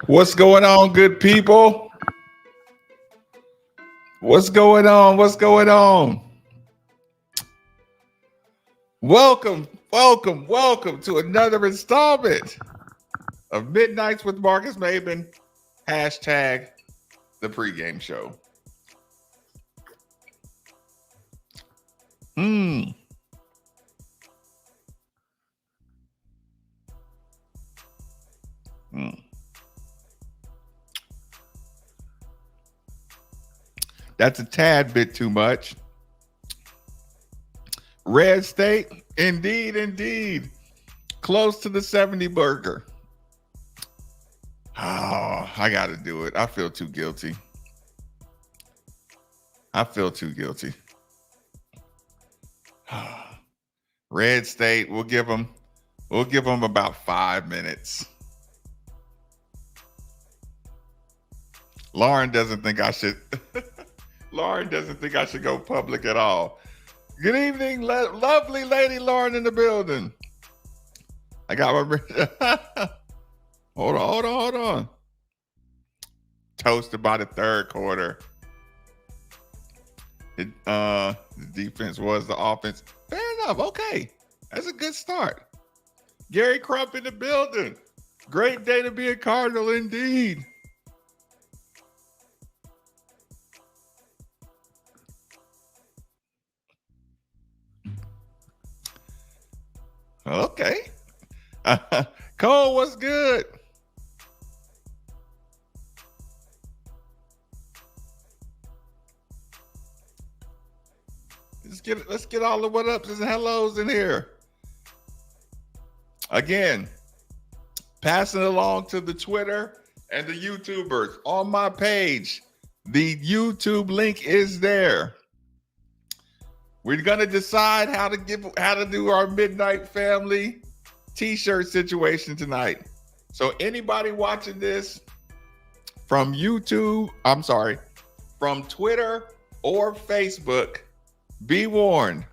What's going on, good people? What's going on? What's going on? Welcome to another installment of Midnights with Marcus Maben, hashtag the pregame show. That's a tad bit too much. Red State, indeed. Close to the 70 burger. Oh, I got to do it. I feel too guilty. Red State, we'll give them about 5 minutes. Lauren doesn't think I should go public at all. Good evening, lovely lady Lauren in the building. I got my hold on. Toasted by the third quarter. The defense was the offense. Fair enough. Okay. That's a good start. Gary Crump in the building. Great day to be a Cardinal indeed. Okay. Cole, what's good? Let's get all the what ups and hellos in here. Again, passing it along to the Twitter and the YouTubers on my page. The YouTube link is there. We're gonna decide how to do our Midnight Family t-shirt situation tonight. So anybody watching this from from Twitter or Facebook, be warned.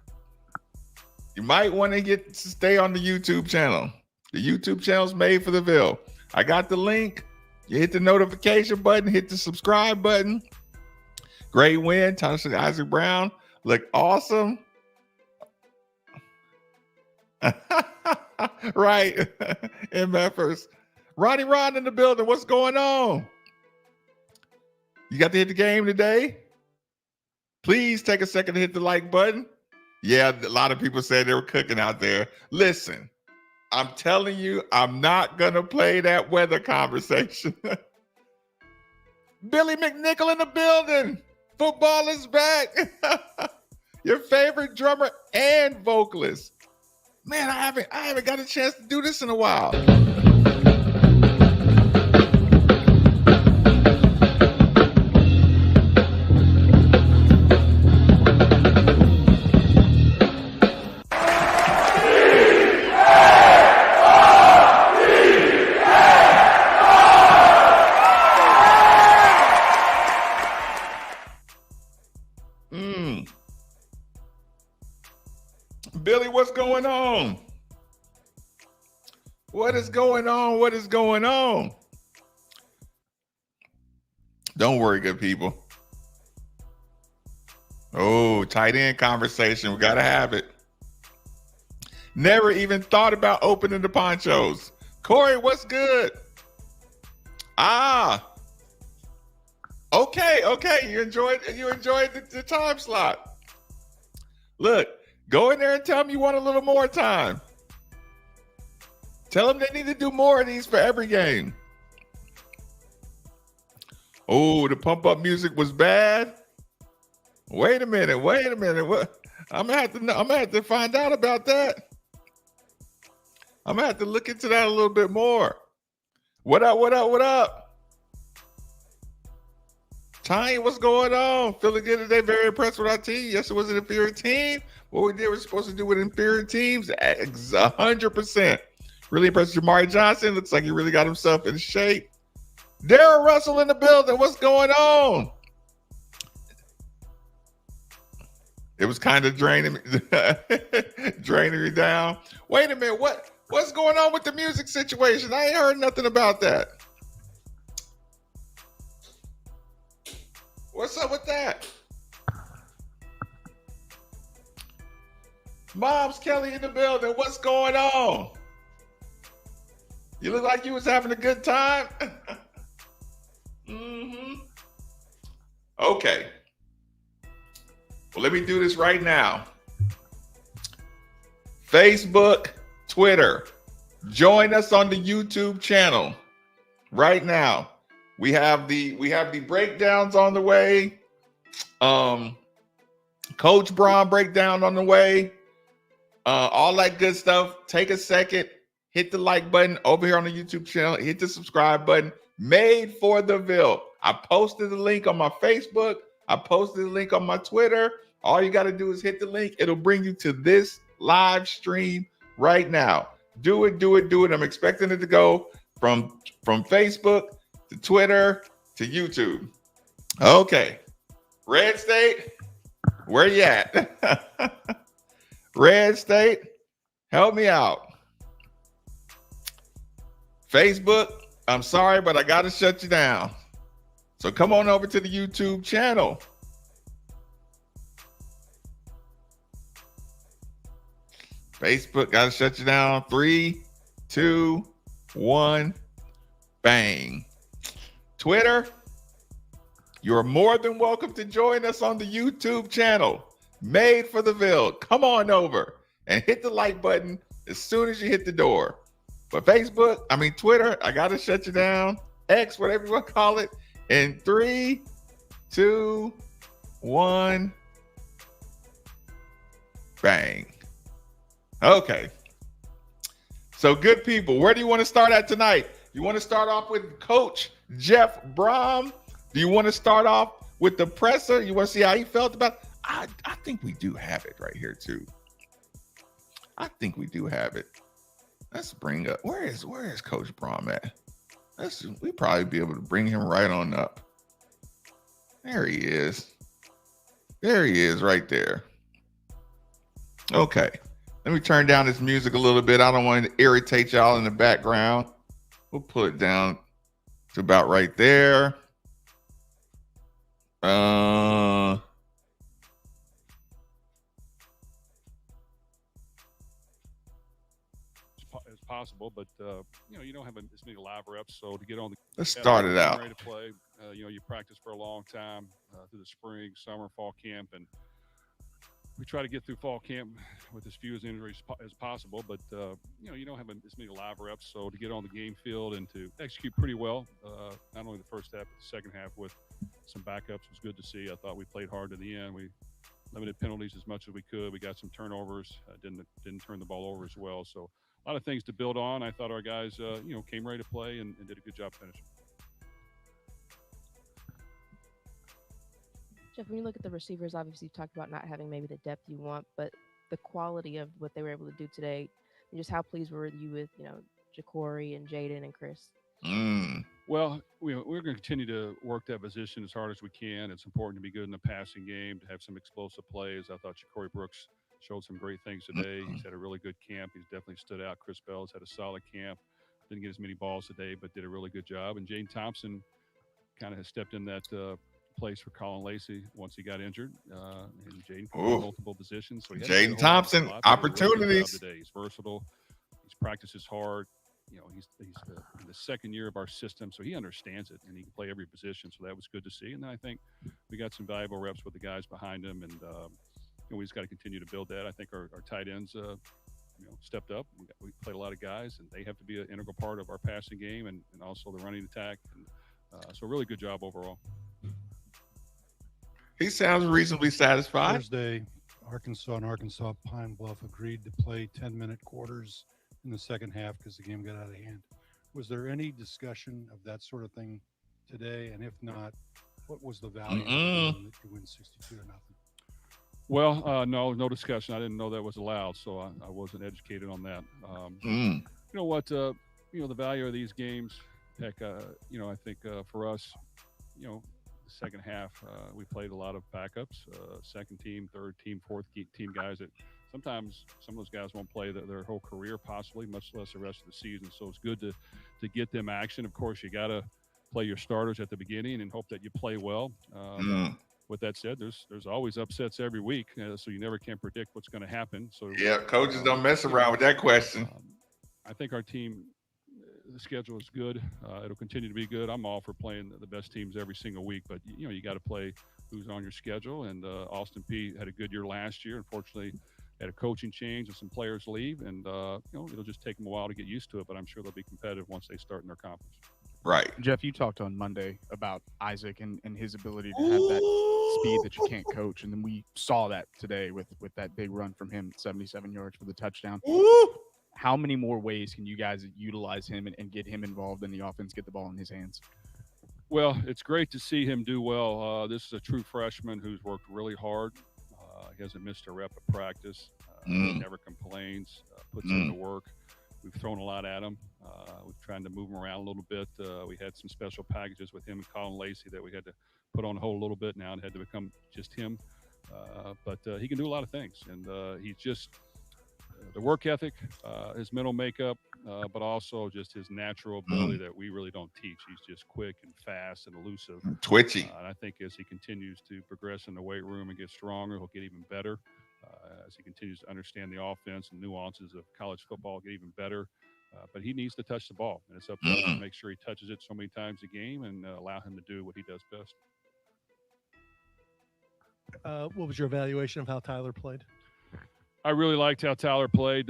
You might want to stay on the YouTube channel. The YouTube channel's made for the Ville. I got the link. You hit the notification button, hit the subscribe button. Great win. Tasha Isaac Brown look awesome. Right. MFers. Ronnie Ron in the building. What's going on? You got to hit the game today? Please take a second to hit the like button. Yeah, a lot of people said they were cooking out there. Listen, I'm telling you, I'm not going to play that weather conversation. Billy McNichol in the building. Football is back. Your favorite drummer and vocalist. Man, I haven't got a chance to do this in a while. Billy, what's going on? What is going on? What is going on? Don't worry, good people. Oh, tight end conversation. We got to have it. Never even thought about opening the ponchos. Corey, what's good? Okay. You enjoyed the time slot. Look, go in there and tell them you want a little more time. Tell them they need to do more of these for every game. Oh, the pump up music was bad. Wait a minute. What? I'm gonna have to find out about that. I'm gonna have to look into that a little bit more. What up? Tiny, what's going on? Feeling good today. Very impressed with our team. Yes, it was an inferior team. What we did, we're supposed to do with inferior teams. 100%. Really impressed with Jamari Johnson. Looks like he really got himself in shape. Darren Russell in the building. What's going on? It was kind of draining me down. Wait a minute. What's going on with the music situation? I ain't heard nothing about that. What's up with that? Mom's Kelly in the building. What's going on? You look like you was having a good time. Okay. Well, let me do this right now. Facebook, Twitter. Join us on the YouTube channel right now. We have the breakdowns on the way. Coach Brohm breakdown on the way. All that good stuff. Take a second. Hit the like button over here on the YouTube channel. Hit the subscribe button. Made for the Ville. I posted the link on my Facebook. I posted the link on my Twitter. All you got to do is hit the link. It'll bring you to this live stream right now. Do it. I'm expecting it to go from Facebook to Twitter to YouTube. Okay. Red State, where you at? Red State, help me out. Facebook, I'm sorry, but I got to shut you down. So come on over to the YouTube channel. Facebook, got to shut you down. 3, 2, 1, bang. Twitter, you're more than welcome to join us on the YouTube channel. Made for the Ville. Come on over and hit the like button as soon as you hit the door. But Twitter, I got to shut you down. X, whatever you want to call it. In 3, 2, 1, bang. Okay. So, good people, where do you want to start at tonight? You want to start off with Coach Jeff Brohm? Do you want to start off with the presser? You want to see how he felt about it? I think we do have it right here, too. I think we do have it. Let's bring up, where is Coach Brohm at? We probably be able to bring him right on up. There he is. There he is right there. Okay. Let me turn down this music a little bit. I don't want to irritate y'all in the background. We'll put it down to about right there. As possible, but you don't have as many live reps, so to get on the let's start it out. Ready to play. You practice for a long time through the spring, summer, fall camp, and we try to get through fall camp with as few injuries as possible. But you don't have as many live reps, so to get on the game field and to execute pretty well, not only the first half but the second half with some backups was good to see. I thought we played hard to the end. We limited penalties as much as we could. We got some turnovers. Didn't turn the ball over as well. So a lot of things to build on. I thought our guys, came ready to play and did a good job finishing. Jeff, when you look at the receivers, obviously you talked about not having maybe the depth you want, but the quality of what they were able to do today, and just how pleased were you with, Ja'Cory and Jaden and Chris? Well, we're going to continue to work that position as hard as we can. It's important to be good in the passing game, to have some explosive plays. I thought Ja'Cory Brooks showed some great things today. He's had a really good camp. He's definitely stood out. Chris Bell's had a solid camp. Didn't get as many balls today, but did a really good job. And Jaden Thompson kind of has stepped in that place for Colin Lacey once he got injured. And Jaden played multiple positions. So Jaden Thompson, opportunities. Today. He's versatile. He's practices hard. He's in the second year of our system, so he understands it, and he can play every position. So that was good to see. And then I think we got some valuable reps with the guys behind him, and we just got to continue to build that. I think our tight ends, stepped up. We played a lot of guys, and they have to be an integral part of our passing game and also the running attack. And so really good job overall. He sounds reasonably satisfied. Thursday, Arkansas and Arkansas Pine Bluff agreed to play 10-minute quarters in the second half because the game got out of hand. Was there any discussion of that sort of thing today? And if not, what was the value that you win 62-0? Well, no discussion. I didn't know that was allowed, so I wasn't educated on that. You know what? The value of these games, heck, I think for us, the second half, we played a lot of backups, second team, third team, fourth team guys that sometimes some of those guys won't play their whole career, possibly, much less the rest of the season. So it's good to get them action. Of course, you got to play your starters at the beginning and hope that you play well. With that said, there's always upsets every week, so you never can predict what's going to happen. So yeah, coaches don't mess around with that question. I think our team, the schedule is good. It'll continue to be good. I'm all for playing the best teams every single week, but you got to play who's on your schedule. And Austin Peay had a good year last year. Unfortunately, had a coaching change and some players leave, and it'll just take them a while to get used to it. But I'm sure they'll be competitive once they start in their conference. Right. Jeff, you talked on Monday about Isaac and his ability to have that speed that you can't coach. And then we saw that today with that big run from him, 77 yards for the touchdown. How many more ways can you guys utilize him and get him involved in the offense, get the ball in his hands? Well, it's great to see him do well. This is a true freshman who's worked really hard. He hasn't missed a rep of practice. He never complains, puts in the work. We've thrown a lot at him. We're trying to move him around a little bit. We had some special packages with him and Colin Lacey that we had to put on hold a little bit now and had to become just him. But he can do a lot of things. And he's just the work ethic, his mental makeup, but also just his natural ability that we really don't teach. He's just quick and fast and elusive. Twitchy. And I think as he continues to progress in the weight room and get stronger, he'll get even better. As he continues to understand the offense and nuances of college football, get even better. But he needs to touch the ball, and it's up to us to make sure he touches it so many times a game and allow him to do what he does best. What was your evaluation of how Tyler played? I really liked how Tyler played.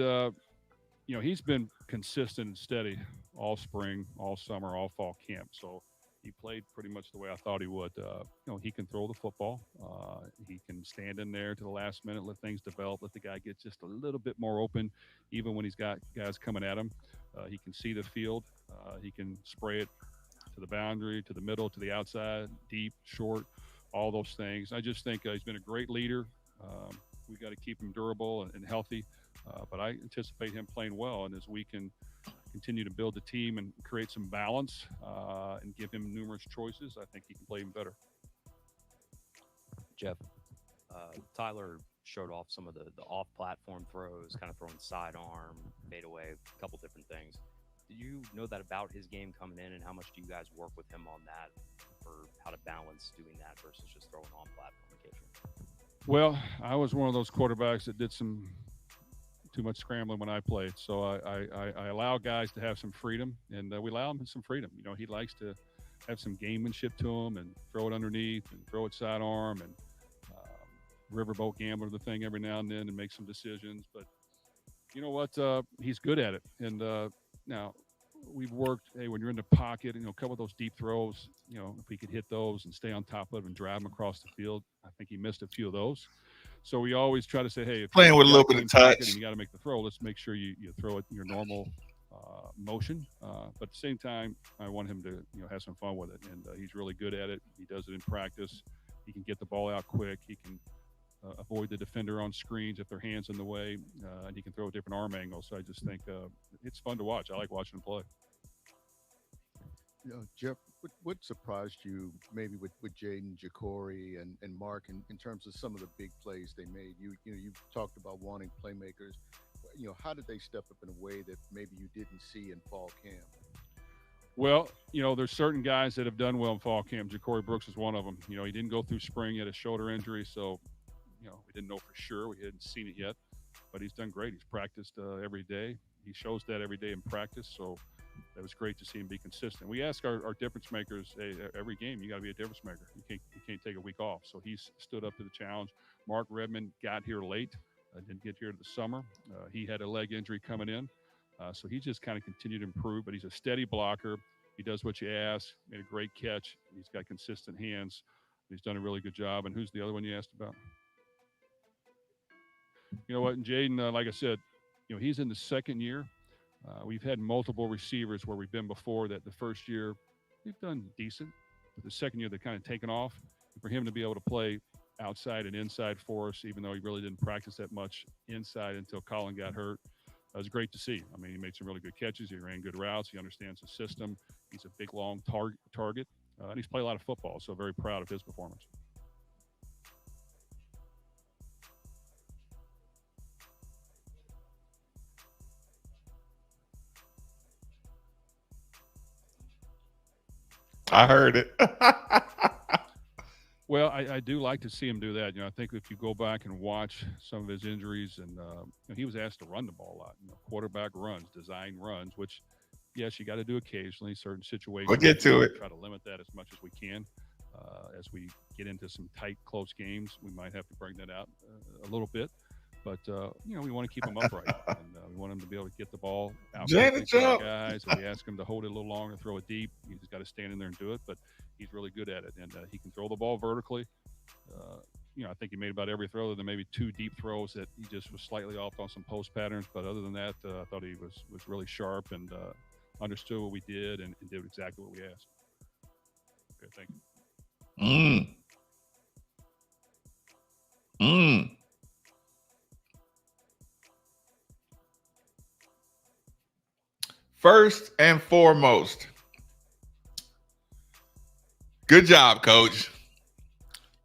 He's been consistent and steady all spring, all summer, all fall camp. So he played pretty much the way I thought he would. He can throw the football. He can stand in there to the last minute, let things develop, let the guy get just a little bit more open, even when he's got guys coming at him. He can see the field. He can spray it to the boundary, to the middle, to the outside, deep, short, all those things. I just think he's been a great leader. We got to keep him durable and healthy, but I anticipate him playing well. And as we can continue to build the team and create some balance and give him numerous choices, I think he can play even better. Jeff, Tyler showed off some of the off-platform throws, kind of throwing sidearm, fadeaway, a couple different things. Do you know that about his game coming in, and how much do you guys work with him on that for how to balance doing that versus just throwing on-platform occasionally? Well, I was one of those quarterbacks that did some too much scrambling when I played. So I allow guys to have some freedom, and we allow him some freedom. He likes to have some gamemanship to him and throw it underneath and throw it sidearm and riverboat gambler the thing every now and then and make some decisions. But you know what? He's good at it. And now we've worked, when you're in the pocket, a couple of those deep throws, if he could hit those and stay on top of them and drive them across the field. I think he missed a few of those. So we always try to say, hey, if playing with a little bit of touch and you got to make the throw, let's make sure you throw it your normal motion. But at the same time, I want him to have some fun with it. And he's really good at it. He does it in practice. He can get the ball out quick. He can avoid the defender on screens if their hand's in the way, and he can throw a different arm angle. So I just think it's fun to watch. I like watching him play. Jeff, what surprised you maybe with Jaden, Jacory, and Mark in terms of some of the big plays they made? You talked about wanting playmakers. How did they step up in a way that maybe you didn't see in fall camp? Well, there's certain guys that have done well in fall camp. Jacory Brooks is one of them. He didn't go through spring. He had a shoulder injury, so we didn't know for sure. We hadn't seen it yet, but he's done great. He's practiced every day. He shows that every day in practice, so that was great to see him be consistent. We ask our difference makers, hey, every game you got to be a difference maker. You can't take a week off. So he's stood up to the challenge. Mark Redmond got here late, didn't get here to the summer. He had a leg injury coming in, so he just kind of continued to improve. But he's a steady blocker. He does what you ask. Made a great catch. He's got consistent hands. He's done a really good job. And who's the other one you asked about? You know what? And Jaden, like I said, he's in the second year. We've had multiple receivers where we've been before that the first year we've done decent, but the second year they're kind of taken off. For him to be able to play outside and inside for us, even though he really didn't practice that much inside until Colin got hurt, it was great to see. I mean, he made some really good catches. He ran good routes. He understands the system. He's a big, long target, and he's played a lot of football, so very proud of his performance. I heard it. Well, I do like to see him do that. I think if you go back and watch some of his injuries, and he was asked to run the ball a lot. Quarterback runs, design runs, which, yes, you got to do occasionally. Certain situations. We'll get to it. Try to limit that as much as we can. As we get into some tight, close games, we might have to bring that out a little bit. But we want to keep him upright, and we want him to be able to get the ball out to our guys. And we ask him to hold it a little longer, throw it deep. He's got to stand in there and do it. But he's really good at it, and he can throw the ball vertically. I think he made about every throw, other than maybe two deep throws that he just was slightly off on some post patterns. But other than that, I thought he was really sharp and understood what we did and did exactly what we asked. Okay, thank you. First and foremost, good job, Coach.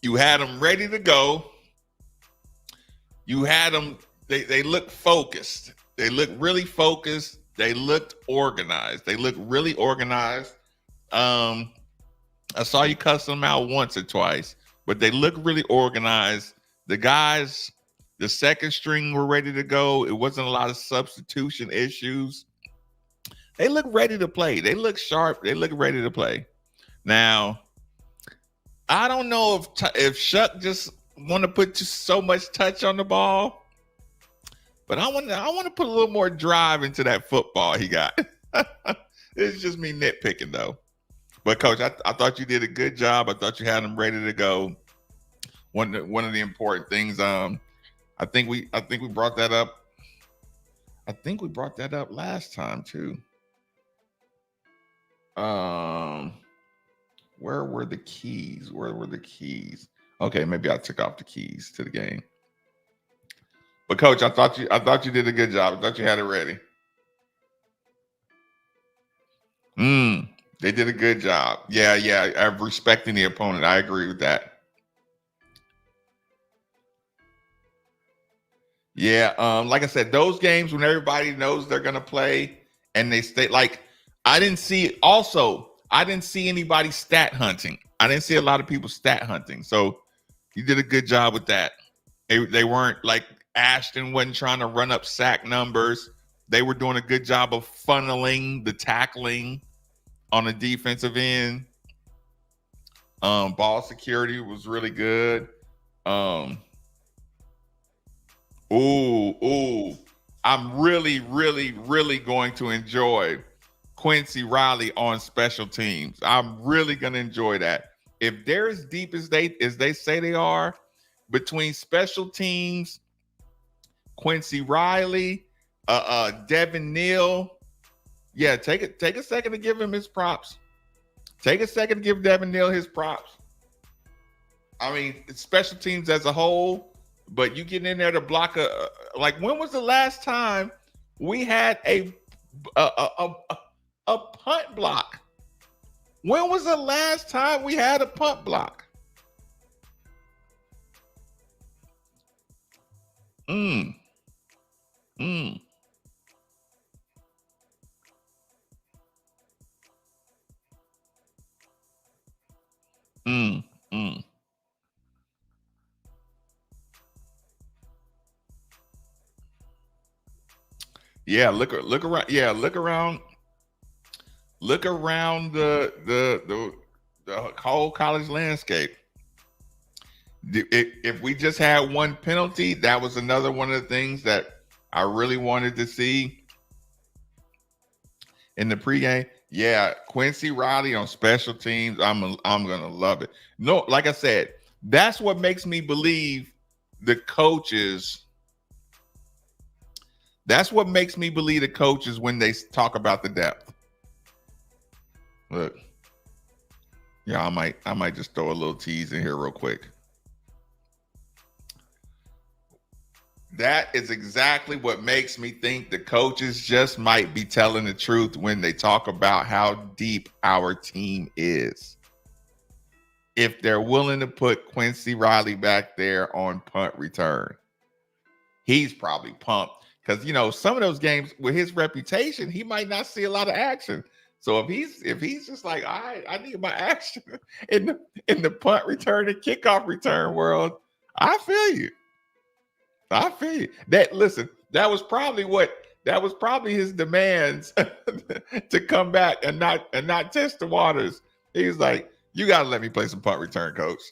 You had them ready to go. You had them, they looked focused. They looked really focused. They looked organized. They looked really organized. I saw you cuss them out once or twice, but they looked really organized. The guys, the second string were ready to go. It wasn't a lot of substitution issues. They look ready to play. They look sharp. They look ready to play. Now, I don't know if Shuck just want to put just so much touch on the ball, but I want to put a little more drive into that football he got. It's just me nitpicking though. But Coach, I thought you did a good job. I thought you had them ready to go. One of the important things, I think we brought that up. I think we brought that up last time too. Where were the keys? Okay, maybe I took off the keys to the game. But Coach, I thought you did a good job. I thought you had it ready. They did a good job. Yeah, of respecting the opponent. I agree with that. Yeah, like I said, those games when everybody knows they're gonna play and they stay like I didn't see anybody stat hunting. I didn't see a lot of people stat hunting. So you did a good job with that. They weren't like Ashton wasn't trying to run up sack numbers. They were doing a good job of funneling the tackling on the defensive end. Ball security was really good. I'm really, really, really going to enjoy Quincy Riley on special teams. I'm really going to enjoy that. If they're as deep as they say they are, between special teams, Quincy Riley, Devin Neal, yeah, take a second to give him his props. Take a second to give Devin Neal his props. I mean, it's special teams as a whole, but you get in there to block like when was the last time we had a punt block? When was the last time we had a punt block? Yeah, look around. Yeah, look around the whole college landscape. If we just had one penalty, that was another one of the things that I really wanted to see in the pregame. Yeah, Quincy Riley on special teams. I'm gonna love it. No, like I said, that's what makes me believe the coaches. That's what makes me believe the coaches when they talk about the depth. Look, yeah, I might just throw a little tease in here real quick. That is exactly what makes me think the coaches just might be telling the truth when they talk about how deep our team is. If they're willing to put Quincy Riley back there on punt return, he's probably pumped because, you know, some of those games with his reputation, he might not see a lot of action. So if he's just like, all right, I need my action in the punt return and kickoff return world, I feel you. That was probably his demands to come back and not test the waters. He's like, you got to let me play some punt return, coach.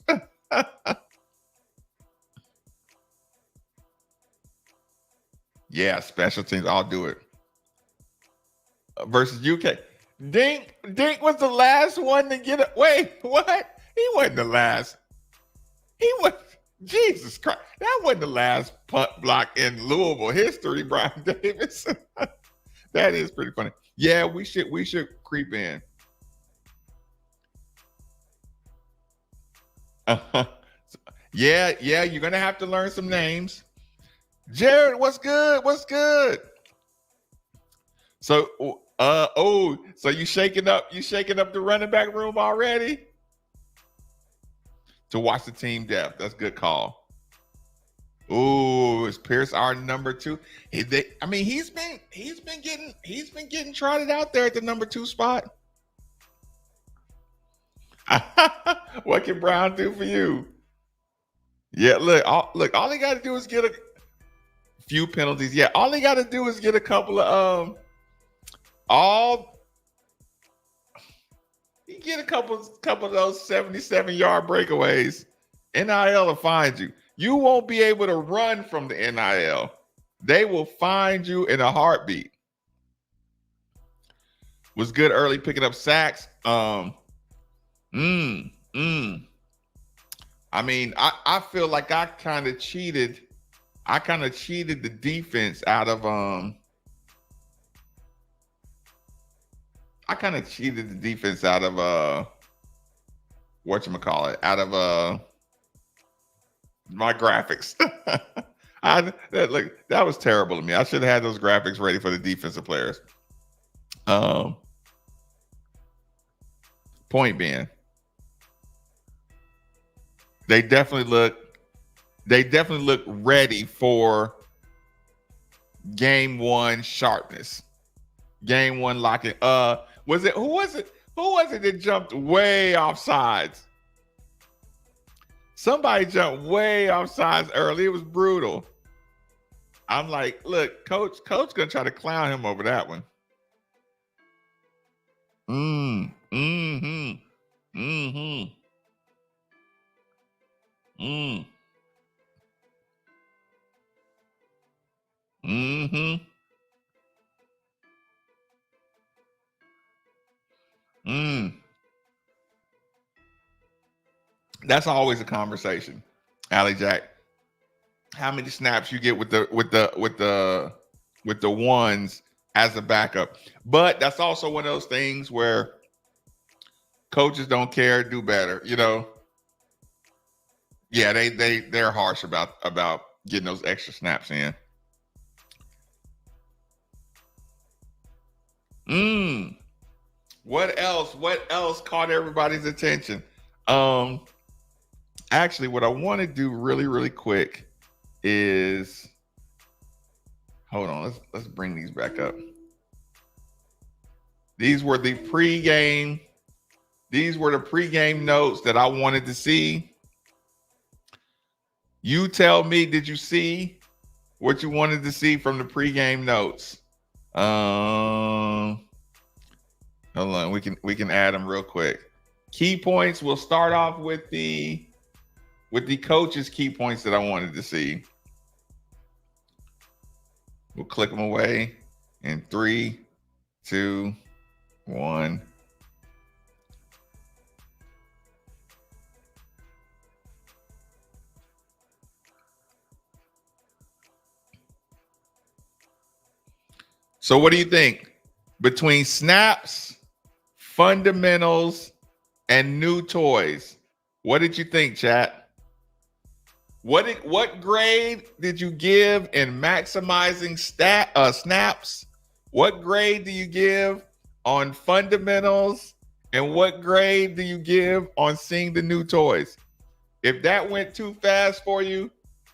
Yeah, special teams, I'll do it. Versus UK. Dink was the last one to get it. Wait, what? He wasn't the last. He was. Jesus Christ, that wasn't the last punt block in Louisville history, Brian Davis. That is pretty funny. Yeah, we should creep in. Yeah, you're gonna have to learn some names. Jared, what's good? What's good? So, so you shaking up the running back room already? To watch the team depth. That's a good call. Ooh, is Pierce our number 2? He's been getting trotted out there at the number 2 spot. What can Brown do for you? Yeah, look, all he got to do is get a few penalties. Yeah, all he got to do is get a couple of you get a couple of those 77-yard breakaways. NIL will find you. You won't be able to run from the NIL. They will find you in a heartbeat. Was good early picking up sacks. I mean, I feel like I kind of cheated. I kind of cheated the defense out of whatchamacallit, out of my graphics. That was terrible of me. I should have had those graphics ready for the defensive players. Point being, they definitely look ready for game one sharpness. Game one locking. Who was it that jumped way off sides? Somebody jumped way off sides early. It was brutal. I'm like, look, coach gonna try to clown him over that one. Mm-hmm. That's always a conversation, Allie Jack. How many snaps you get with the ones as a backup? But that's also one of those things where coaches don't care, do better, you know. Yeah, they're harsh about getting those extra snaps in. What else caught everybody's attention? Actually, what I want to do really, really quick is, hold on, let's bring these back up. These were the pregame notes that I wanted to see. You tell me, did you see what you wanted to see from the pregame notes? Hold on, we can add them real quick. Key points. We'll start off with the coaches' key points that I wanted to see. We'll click them away in 3, 2, 1. So what do you think between snaps, fundamentals, and new toys? What did you think, chat? What grade did you give in maximizing snaps? What grade do you give on fundamentals? And what grade do you give on seeing the new toys? If that went too fast for you,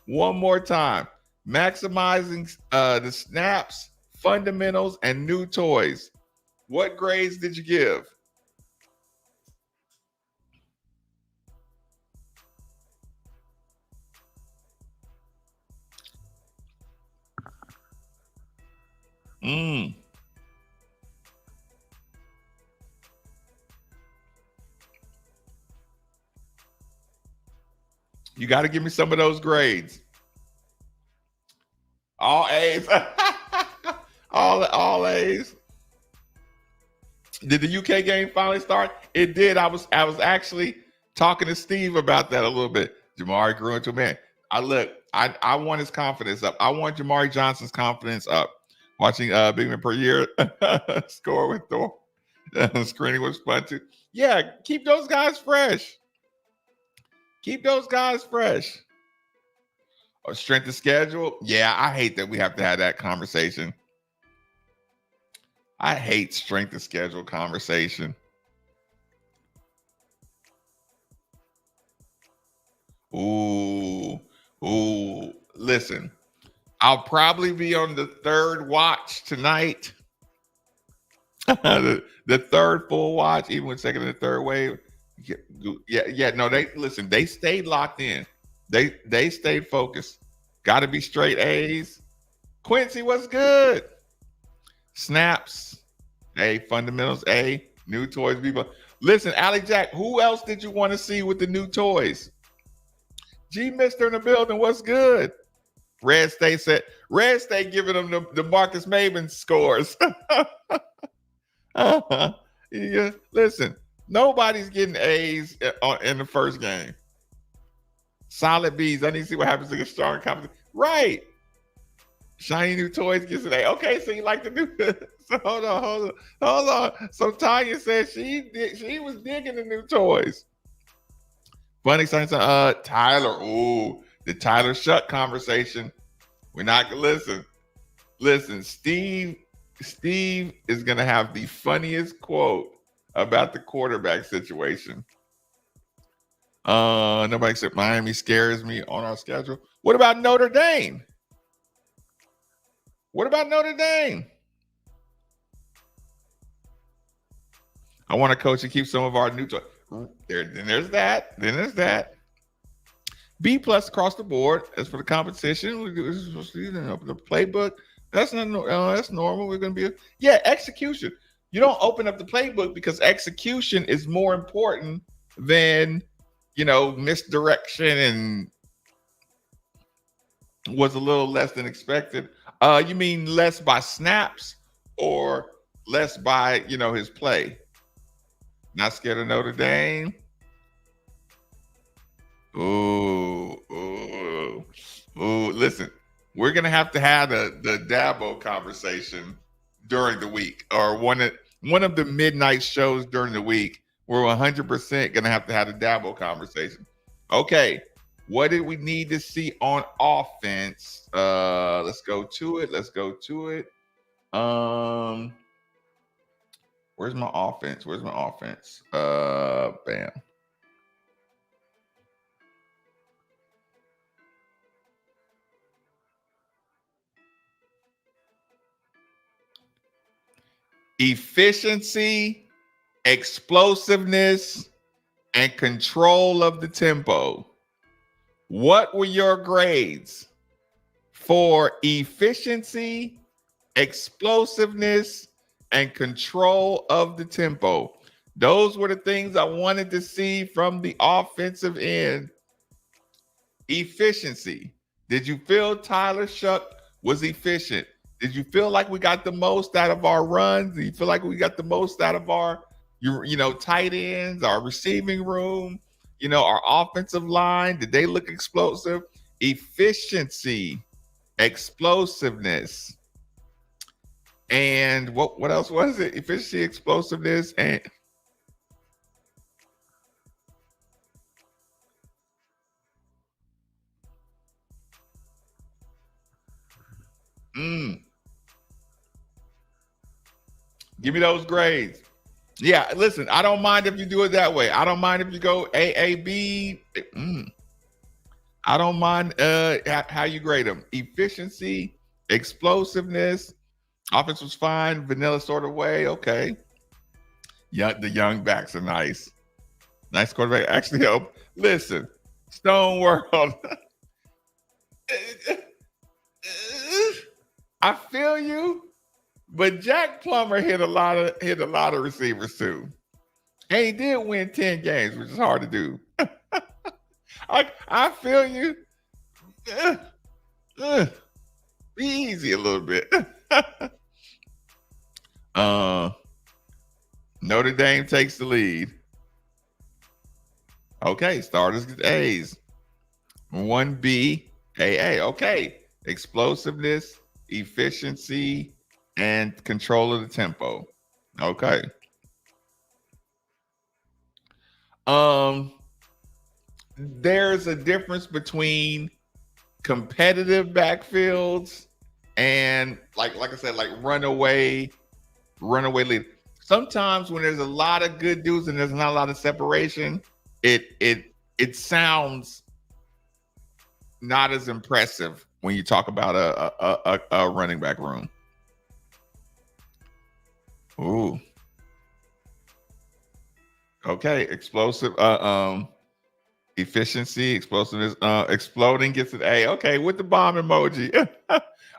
one more time. Maximizing the snaps, fundamentals, and new toys. What grades did you give? You got to give me some of those grades. All A's. all A's. Did the UK game finally start? It did. I was actually talking to Steve about that a little bit. Jamari grew into a man. I want his confidence up. I want Jamari Johnson's confidence up. Watching big man per year score with Thor. Screening was fun too. Yeah, keep those guys fresh. Keep those guys fresh. Or strength of schedule. Yeah, I hate that we have to have that conversation. I hate strength of schedule conversation. Ooh. Listen, I'll probably be on the third watch tonight. the third full watch, even with second and third wave. Yeah. No, they stayed locked in. They stayed focused. Got to be straight A's. Quincy, what's good? Snaps, A. Fundamentals, A. New toys, B. Listen, Allie Jack, who else did you want to see with the new toys? G Mister in the building, what's good? Red State giving them the Marcus Maven scores. Yeah, listen, Nobody's getting A's in the first game. Solid B's. I need to see what happens against strong competition. Right. Shiny new toys gets an A. Okay, so you like the new. So hold on. So Tanya said she was digging the new toys. Funny saying, Tyler. Ooh, the Tyler Shuck conversation. We're not gonna listen. Listen, Steve is gonna have the funniest quote about the quarterback situation. Nobody except Miami scares me on our schedule. What about Notre Dame? What about Notre Dame? I want a coach to keep some of our new toys. Then there's that. B plus across the board. As for the competition, the playbook. That's normal. We're gonna be execution. You don't open up the playbook because execution is more important than misdirection and was a little less than expected. You mean less by snaps or less by his play? Not scared of Notre Dame. Ooh. Listen, we're gonna have to have the Dabo conversation during the week, or one of the midnight shows during the week. We're 100% gonna have to have the Dabo conversation. Okay, what did we need to see on offense? Let's go to it. Where's my offense? Bam. Efficiency, explosiveness, and control of the tempo. What were your grades for efficiency, explosiveness, and control of the tempo? Those were the things I wanted to see from the offensive end. Efficiency. Did you feel Tyler Shuck was efficient? Did you feel like we got the most out of our runs? Do you feel like we got the most out of our tight ends, our receiving room, our offensive line? Did they look explosive? Efficiency, explosiveness, and what else was it? Efficiency, explosiveness, and give me those grades. Yeah, listen, I don't mind if you do it that way. I don't mind if you go AAB. I don't mind how you grade them. Efficiency, explosiveness, offense was fine, vanilla sort of way. Okay. Yeah, the young backs are nice. Nice quarterback. Actually, help. Listen, Stone World. I feel you. But Jack Plummer hit a lot of receivers too. And he did win 10 games, which is hard to do. I feel you. Be easy a little bit. Notre Dame takes the lead. Okay, starters get A's. 1B, AA. Okay. Explosiveness, efficiency, and control of the tempo. Okay. There's a difference between competitive backfields and like I said, like runaway lead. Sometimes when there's a lot of good dudes and there's not a lot of separation, it sounds not as impressive when you talk about a running back room. Ooh. Okay, explosive, efficiency, explosiveness, exploding gets an A. Okay, with the bomb emoji.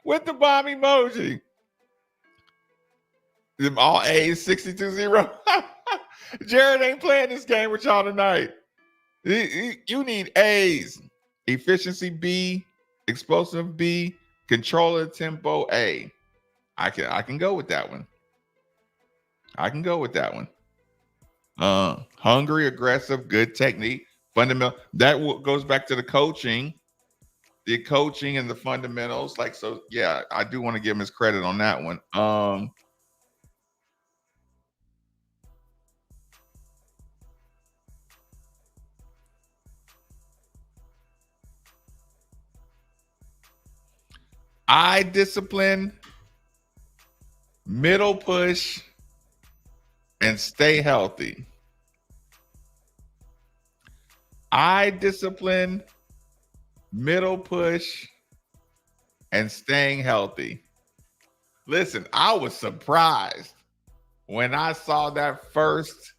With the bomb emoji. Them all A's, 62-0. Jared ain't playing this game with y'all tonight. You need A's. Efficiency B, explosive B, control of tempo A. I can go with that one. Hungry, aggressive, good technique, fundamental. That goes back to the coaching and the fundamentals. Like, so yeah, I do want to give him his credit on that one. Eye discipline, middle push, and stay healthy. Eye discipline, middle push, and staying healthy. Listen, I was surprised when I saw that first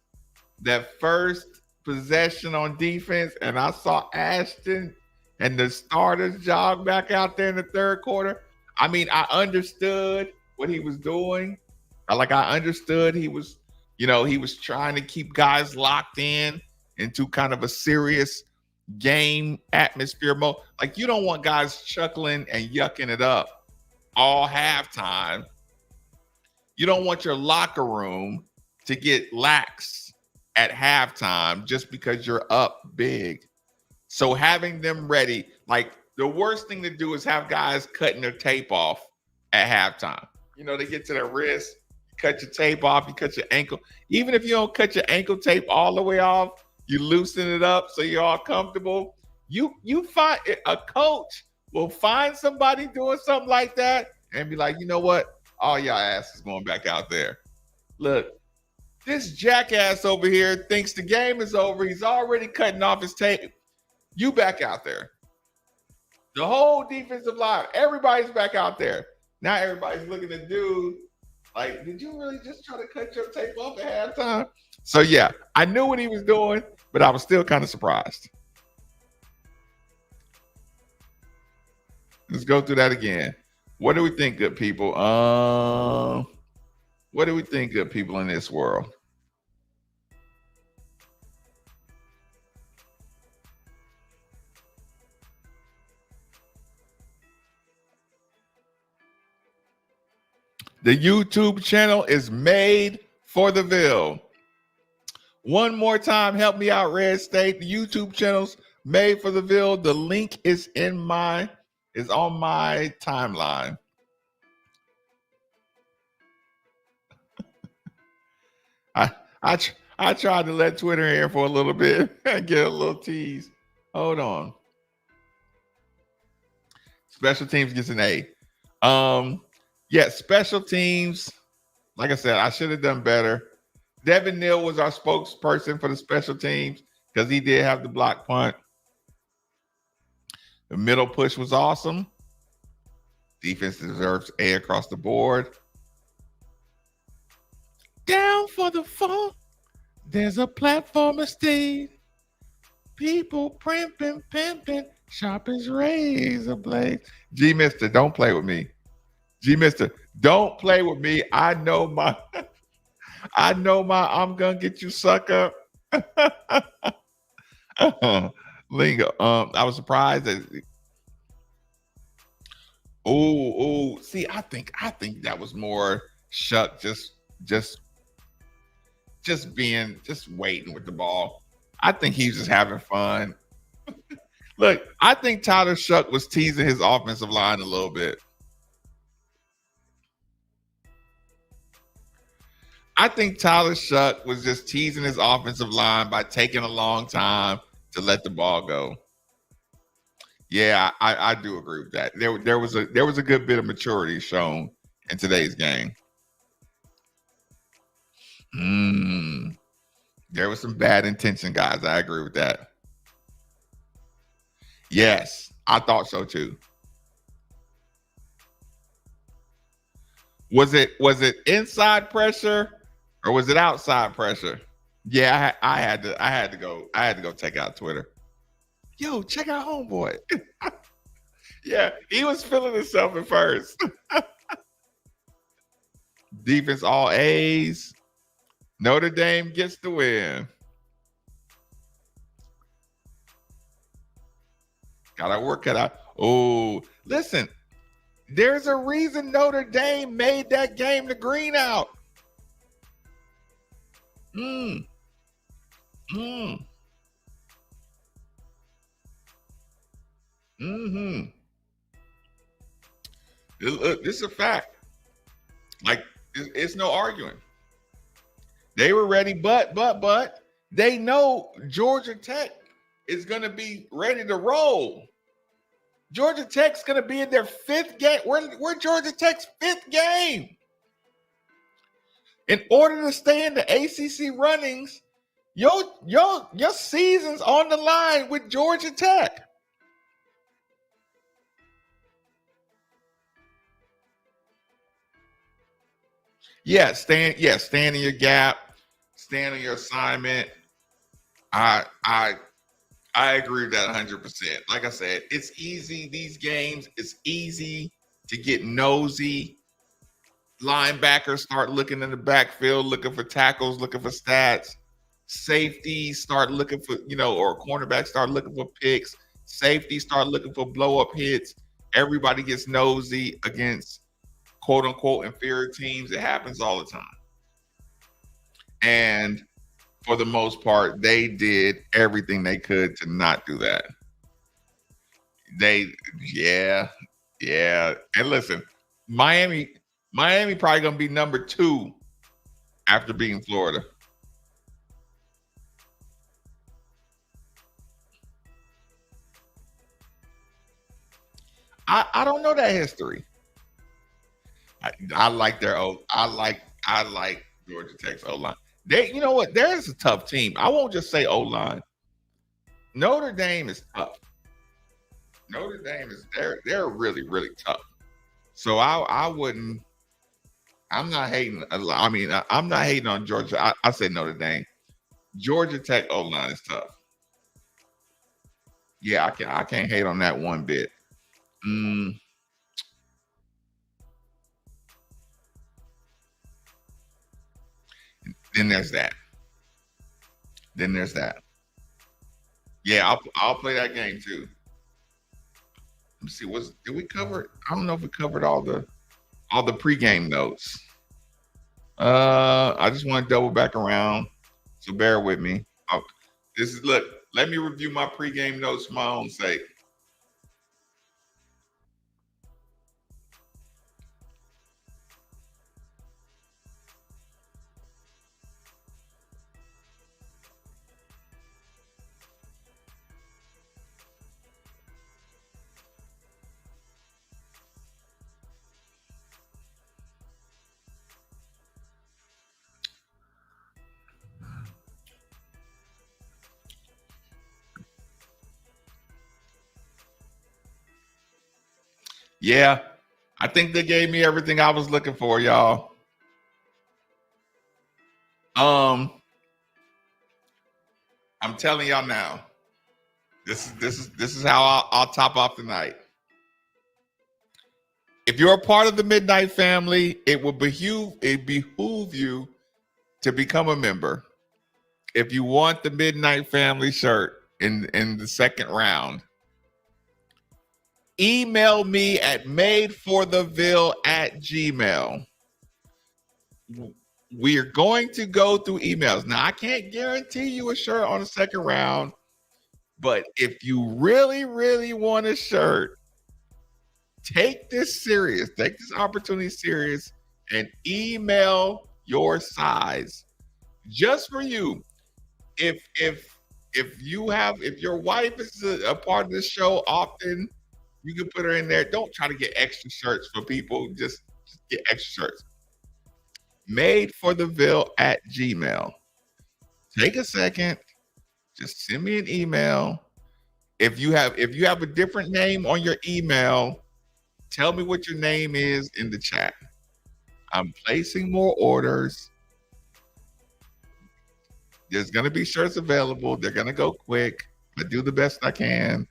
possession on defense, and I saw Ashton and the starters jog back out there in the third quarter. I mean, I understood what he was doing. I understood he was trying to keep guys locked into kind of a serious game atmosphere mode. Like, you don't want guys chuckling and yucking it up all halftime. You don't want your locker room to get lax at halftime just because you're up big. So having them ready, like, the worst thing to do is have guys cutting their tape off at halftime. You know, they get to their wrist, you cut your tape off, you cut your ankle. Even if you don't cut your ankle tape all the way off, you loosen it up so you're all comfortable. You find a coach will find somebody doing something like that and be like, you know what? All y'all ass is going back out there. Look, this jackass over here thinks the game is over. He's already cutting off his tape. You back out there. The whole defensive line, everybody's back out there. Now everybody's looking at dude like, did you really just try to cut your tape off at halftime? So yeah, I knew what he was doing, but I was still kind of surprised. Let's go through that again. What do we think, good people? What do we think, good people, in this world? The YouTube channel is made for the Ville. One more time, help me out, Red State. The YouTube channel's made for the Ville. The link is on my timeline. I tried to let Twitter in for a little bit and get a little tease. Hold on. Special teams gets an A. Yeah, special teams. Like I said, I should have done better. Devin Neal was our spokesperson for the special teams because he did have the block punt. The middle push was awesome. Defense deserves A across the board. Down for the fall. There's a platform of steel. People primping, pimping, sharp as razor blades. G Mister, don't play with me. G Mister, don't play with me. I know my I'm gonna get you sucker. Lingo. I was surprised that see, I think that was more Shuck just waiting with the ball. I think he's just having fun. Look, I think Tyler Shuck was teasing his offensive line a little bit. I think Tyler Shuck was just teasing his offensive line by taking a long time to let the ball go. Yeah, I do agree with that. There was a good bit of maturity shown in today's game. There was some bad intention, guys. I agree with that. Yes, I thought so too. Was it inside pressure or was it outside pressure? Yeah, I had to go check out Twitter. Yo, check out homeboy. Yeah, he was feeling himself at first. Defense all A's. Notre Dame gets the win. Got our work cut out. Oh, listen, there's a reason Notre Dame made that game the green out. Mm. Mm-hmm. Look, this is a fact. Like, it's no arguing. They were ready, but they know Georgia Tech is going to be ready to roll. Georgia Tech's going to be in their fifth game. We're Georgia Tech's fifth game. In order to stay in the ACC runnings, your season's on the line with Georgia Tech. Stand in your gap, stand on your assignment. I agree with that 100%. Like I said, it's easy. These games, it's easy to get nosy. Linebackers start looking in the backfield, looking for tackles, looking for stats. Safeties start looking for, or cornerbacks start looking for picks. Safeties start looking for blow up hits. Everybody gets nosy against quote unquote inferior teams. It happens all the time. And for the most part, they did everything they could to not do that. Yeah. And listen, Miami probably gonna be number 2 after beating Florida. I don't know that history. I like their I like Georgia Tech's O-line. You know what? There's a tough team. I won't just say O-line. Notre Dame is tough. Notre Dame is they're really, really tough. So I wouldn't. I'm not hating. I mean, I'm not hating on Georgia. I say Notre Dame. Georgia Tech O-line is tough. Yeah, I can't hate on that one bit. Then there's that. Yeah, I'll play that game too. Let me see. Did we cover? I don't know if we covered all the pregame notes. I just want to double back around, so bear with me. Look. Let me review my pregame notes for my own sake. Yeah, I think they gave me everything I was looking for, y'all. I'm telling y'all now. This is how I'll top off the night. If you're a part of the Midnight family, it behoove you to become a member. If you want the Midnight family shirt in the second round, email me at madefortheville@gmail.com. We are going to go through emails. Now, I can't guarantee you a shirt on the second round, but if you really, really want a shirt, take this serious. Take this opportunity serious and email your size just for you. If your wife is a part of this show often, you can put her in there. Don't try to get extra shirts for people. Just get extra shirts. madefortheville@gmail.com. Take a second. Just send me an email. If you have a different name on your email, tell me what your name is in the chat. I'm placing more orders. There's going to be shirts available. They're going to go quick. I do the best I can.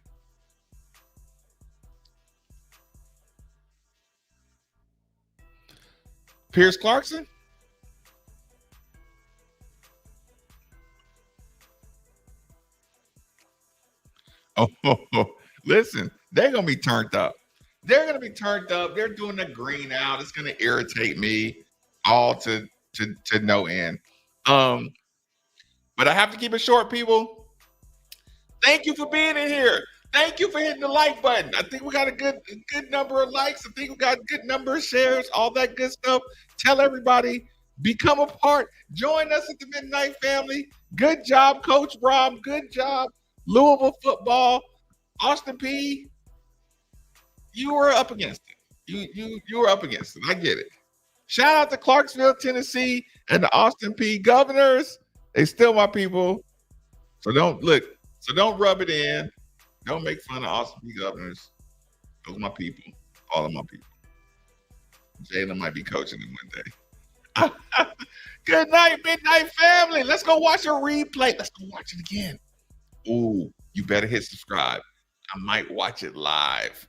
Pierce Clarkson? Oh, listen, they're going to be turned up. They're going to be turned up. They're doing the green out. It's going to irritate me all to no end. But But I have to keep it short, people. Thank you for being in here. Thank you for hitting the like button. I think we got a good number of likes. I think we got a good number of shares, all that good stuff. Tell everybody, become a part. Join us at the Midnight Family. Good job, Coach Brohm. Good job, Louisville football. Austin Peay, you were up against it. You were up against it. I get it. Shout out to Clarksville, Tennessee, and the Austin Peay Governors. They still my people. So don't rub it in. Don't make fun of Austin Peay Governors. Those are my people. All of my people. Jalen might be coaching them one day. Good night, Midnight Family. Let's go watch a replay. Let's go watch it again. Ooh, you better hit subscribe. I might watch it live.